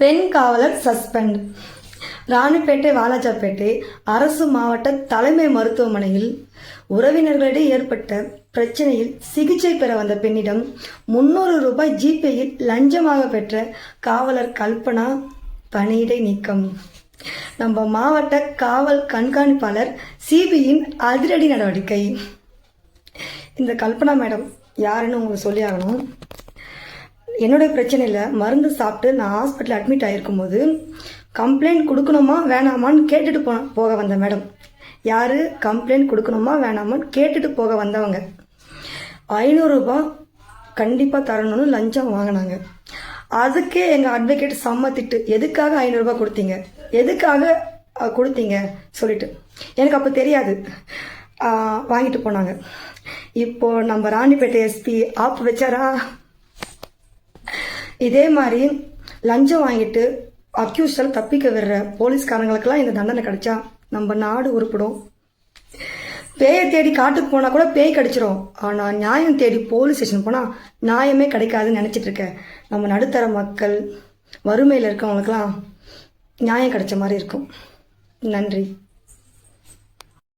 பெண் காவலர் சஸ்பெண்ட். ராணிப்பேட்டை வாலாஜாப்பேட்டை அரசு மாவட்ட தலைமை மருத்துவமனையில் உறவினர்களிடையே ஏற்பட்ட பிரச்சனையில் சிகிச்சை பெற வந்த பெண்ணிடம் 300 ரூபாய் ஜிபேயில் லஞ்சமாக பெற்ற காவலர் கல்பனா பணியிடை நீக்கம். நம்ம மாவட்ட காவல் கண்காணிப்பாளர் சிபியின் அதிரடி நடவடிக்கை. இந்த கல்பனா மேடம் யாருன்னு உங்களுக்கு சொல்லி ஆகணும். என்னுடைய பிரச்சனையில் மருந்து சாப்பிட்டு நான் ஹாஸ்பிட்டல் அட்மிட் ஆகிருக்கும் போது கம்ப்ளைண்ட் கொடுக்கணுமா வேணாமான்னு கேட்டுட்டு போக வந்த மேடம். யார் கம்ப்ளைண்ட் கொடுக்கணுமா வேணாமான்னு கேட்டுட்டு போக வந்தவங்க 500 ரூபாய் கண்டிப்பாக தரணும்னு லஞ்சம் வாங்கினாங்க. அதுக்கே எங்கள் அட்வொகேட் சம்மத்திட்டு எதுக்காக 500 ரூபாய் கொடுத்தீங்க, எதுக்காக கொடுத்தீங்க சொல்லிட்டு எனக்கு அப்போ தெரியாது, வாங்கிட்டு போனாங்க. இப்போது நம்ம ராணிப்பேட்டை எஸ்பி ஆப் வச்சாரா? இதே மாதிரி லஞ்சம் வாங்கிட்டு அக்யூஸ்டல் தப்பிக்க விடுற போலீஸ்காரங்களுக்கெல்லாம் இந்த தண்டனை கிடைச்சா நம்ம நாடு உருப்பிடும். பேயை தேடி காட்டுக்கு போனால் கூட பேய் கிடைச்சிரும். ஆனால் நியாயம் தேடி போலீஸ் ஸ்டேஷன் போனால் நியாயமே கிடைக்காதுன்னு நினச்சிட்டு இருக்க நம்ம நடுத்தர மக்கள், வறுமையில் இருக்கவங்களுக்கெல்லாம் நியாயம் கிடைச்ச மாதிரி இருக்கும். நன்றி.